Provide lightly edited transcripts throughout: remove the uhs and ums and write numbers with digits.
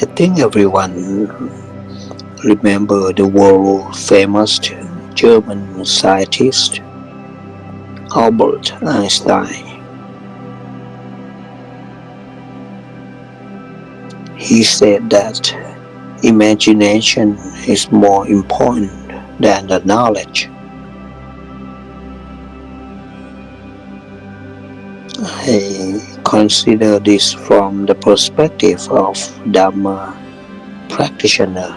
I think everyone remember the world famous German scientist Albert Einstein. He said that imagination is more important than the knowledge. I consider this from the perspective of Dharma practitioner.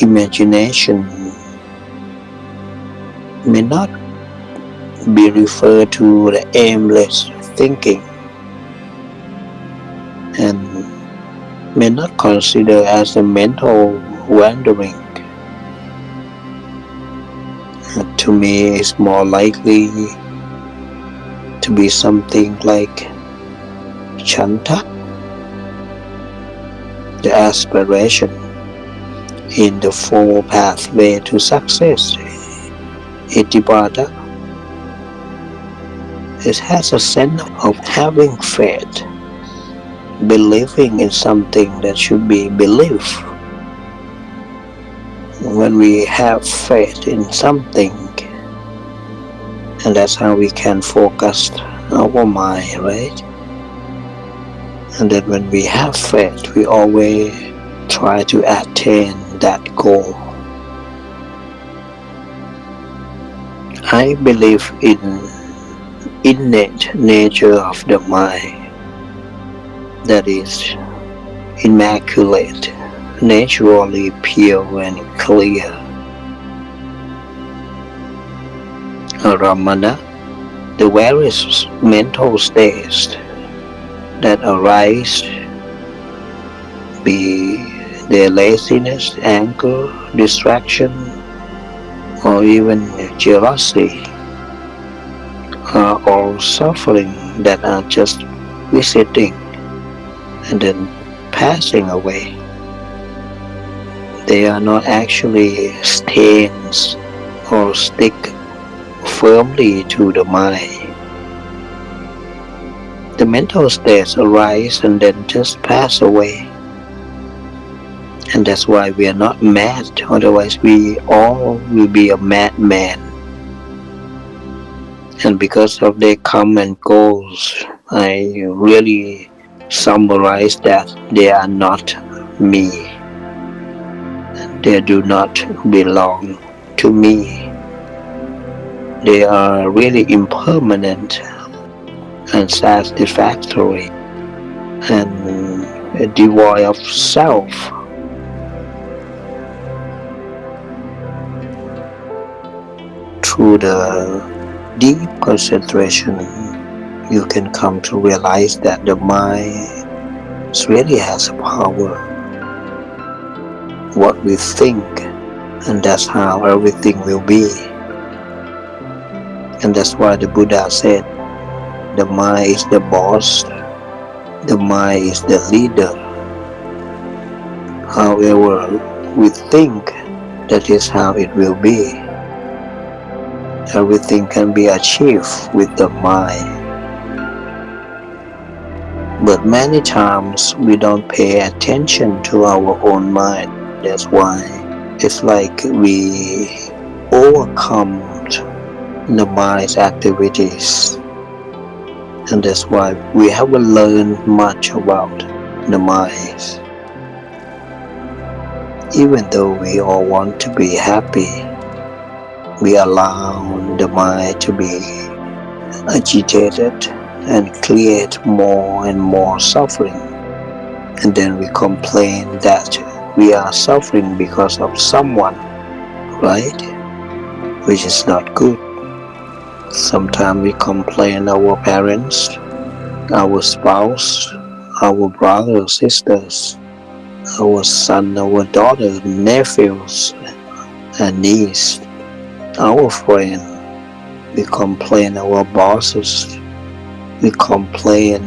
Imagination may not be referred to the aimless thinking and may not consider as a mental wandering. To me, it's more likely to be something like chanta, the aspiration in the four pathway to success. Itipada, it has a sense of having faith, believing in something that should be believed. When we have faith in something, and that's how we can focus our mind, right? And then when we have faith, we always try to attain that goal. I believe in innate nature of the mind that is immaculate, naturally pure and clear. Ramana, the various mental states that arise, be their laziness, anger, distraction, or even jealousy, are all suffering that are just visiting and then passing away. They are not actually stains or stick firmly to the mind. The mental states arise and then just pass away. And that's why we are not mad, otherwise we all will be a madman. And because of their come and goes, I really summarize that they are not me. They do not belong to me. They are really impermanent and satisfactory and devoid of self. Through the deep concentration, you can come to realize that the mind really has a power. What we think, and that's how everything will be. And that's why the Buddha said, the mind is the boss, the mind is the leader. However we think, that is how it will be. Everything can be achieved with the mind. But many times we don't pay attention to our own mind. That's why it's like we overcome the mind's activities. And that's why we haven't learned much about the mind. Even though we all want to be happy, we allow the mind to be agitated and create more and more suffering. And then we complain that we are suffering because of someone, right? Which is not good. Sometimes we complain our parents, our spouse, our brothers, sisters, our son, our daughter, nephews, and niece, our friend. We complain our bosses. We complain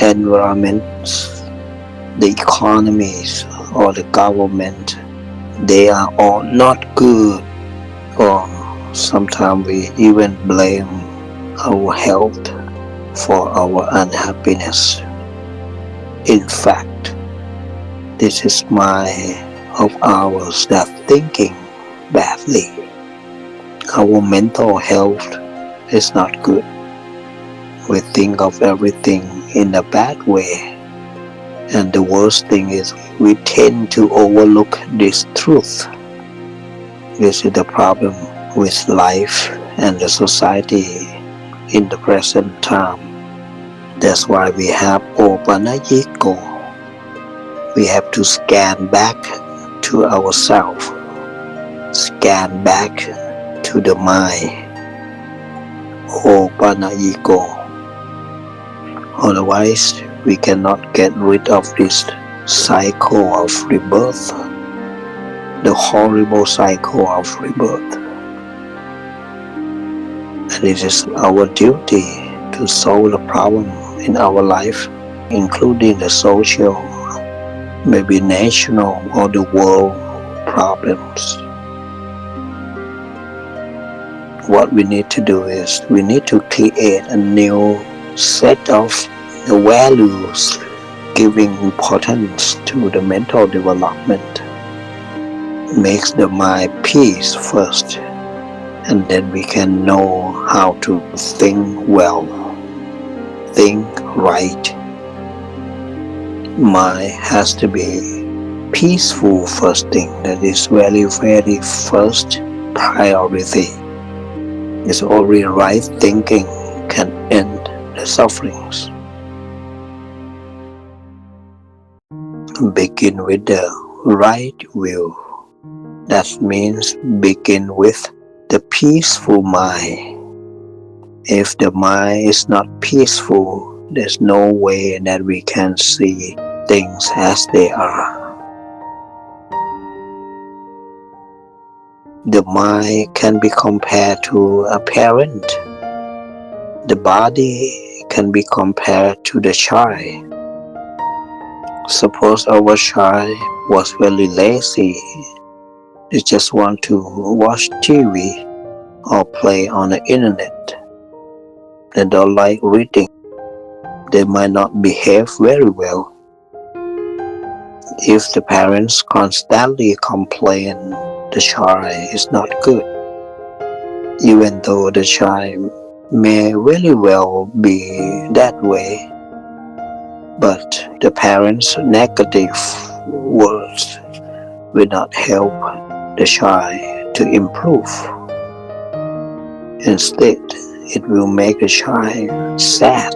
environments, the economies, or the government. They are all not good. Or sometimes we even blame our health. for our unhappiness. In fact, this is my of ours that thinking badly. Our mental health is not good. We think of everything in a bad way. And the worst thing is we tend to overlook this truth. This is the problem with life and the society in the present time. That's why we have Opanayiko. We have to scan back to ourselves, scan back to the mind. Opanayiko. Otherwise, we cannot get rid of this cycle of rebirth, the horrible cycle of rebirth. And it is our duty to solve the problem in our life, including the social, maybe national or the world problems. What we need to do is we need to create a new set of values giving importance to the mental development. Makes the mind peace first, and then we can know how to think well, think right. Mind has to be peaceful first thing. That is very, very first priority. It's only right thinking can end the sufferings. Begin with the right view. That means begin with the peaceful mind. If the mind is not peaceful, there's no way that we can see things as they are. The mind can be compared to a parent. The body can be compared to the child. Suppose our child was very lazy. They just want to watch TV or play on the internet. They don't like reading. They might not behave very well. If the parents constantly complain, the child is not good. Even though the child may very well be that way, but the parents' negative words will not help the child to improve. Instead, it will make the child sad,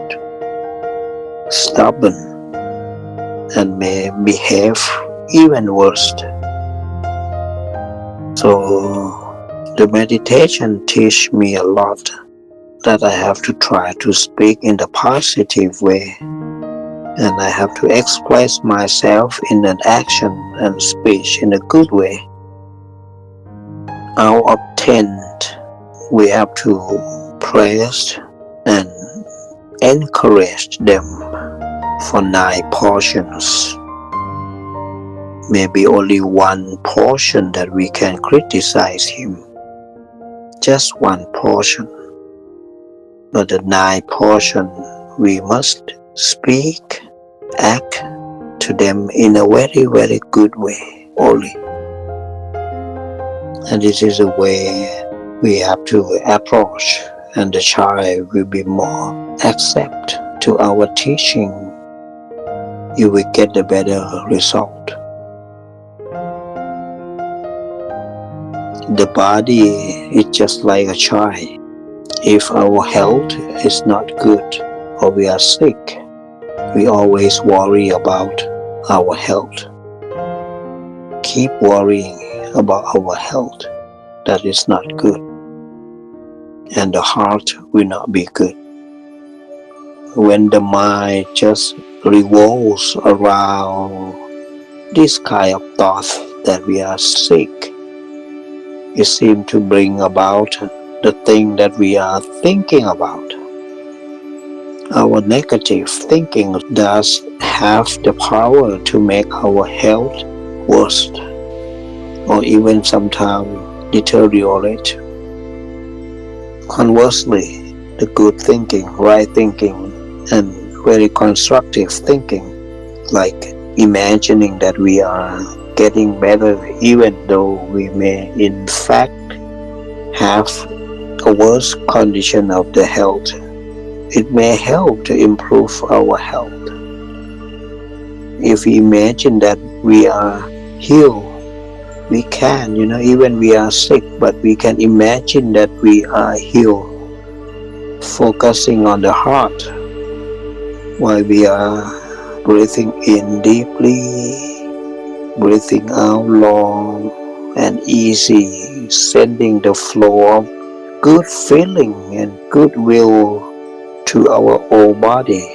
stubborn, and may behave even worse. So the meditation teach me a lot, that I have to try to speak in the positive way, and I have to express myself in an action and speech in a good way. Out of 10, we have to praise and encourage them for 9 portions. Maybe only 1 portion that we can criticize him. Just 1 portion. But the 9 portion we must speak, act to them in a very, very good way only. And this is a way we have to approach, and the child will be more accept to our teaching. You will get a better result. The body is just like a child. If our health is not good or we are sick, we always worry about our health. Keep worrying about our health. That is not good. And the heart will not be good. When the mind just revolves around this kind of thought that we are sick, it seems to bring about the thing that we are thinking about. Our negative thinking does have the power to make our health worse, or even sometimes deteriorate. Conversely, the good thinking, right thinking very constructive thinking, like imagining that we are getting better even though we may in fact have a worse condition of the health. It may help to improve our health. If we imagine that we are healed, we can, even we are sick, but we can imagine that we are healed, focusing on the heart while we are breathing in deeply, breathing out long and easy, sending the flow of good feeling and goodwill to our whole body.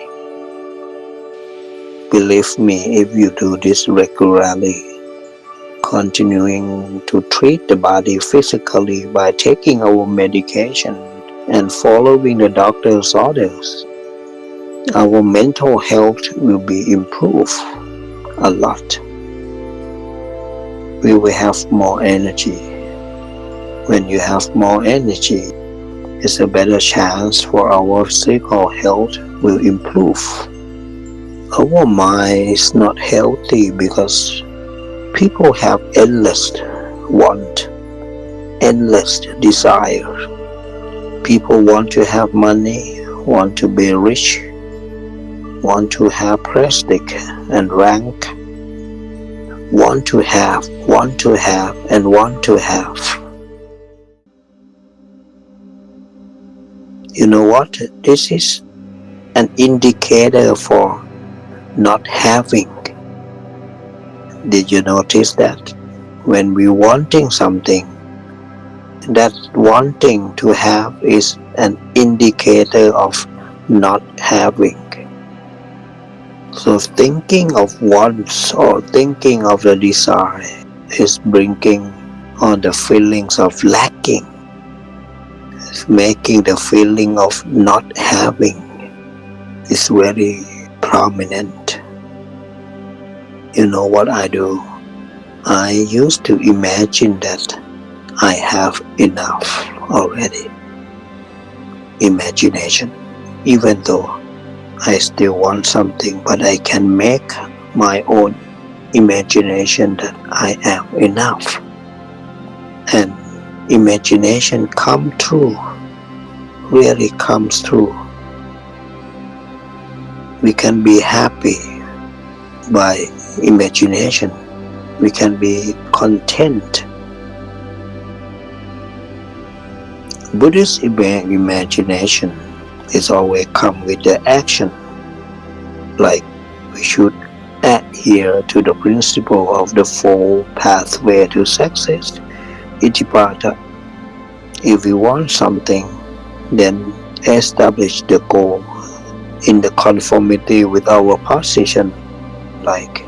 Believe me, if you do this regularly, continuing to treat the body physically by taking our medication and following the doctor's orders, our mental health will be improved a lot. We will have more energy. When you have more energy, it's a better chance for our physical health will improve. Our mind is not healthy because people have endless want, endless desire. People want to have money, want to be rich, want to have prestige and rank, want to have, and want to have. You know what? This is an indicator for not having. Did you notice that? When we're wanting something, that wanting to have is an indicator of not having. So thinking of wants or thinking of the desire is bringing on the feelings of lacking. It's making the feeling of not having is very prominent. You know what I do? I used to imagine that I have enough already. Imagination. Even though I still want something, but I can make my own imagination that I am enough. And imagination come true, really comes true. We can be happy by imagination. We can be content. Buddhist imagination is always come with the action. Like we should adhere to the principle of the four pathway to success, Itipata. If we want something, then establish the goal in the conformity with our position. Like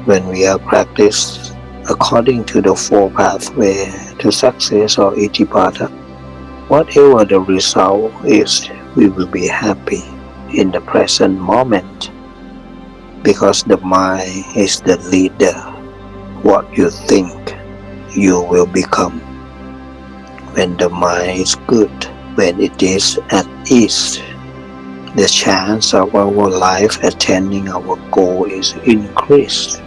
when we are practiced according to the four pathway to success or Itipata, whatever the result is, we will be happy in the present moment because the mind is the leader. What you think, you will become. When the mind is good, when it is at ease, the chance of our life attaining our goal is increased.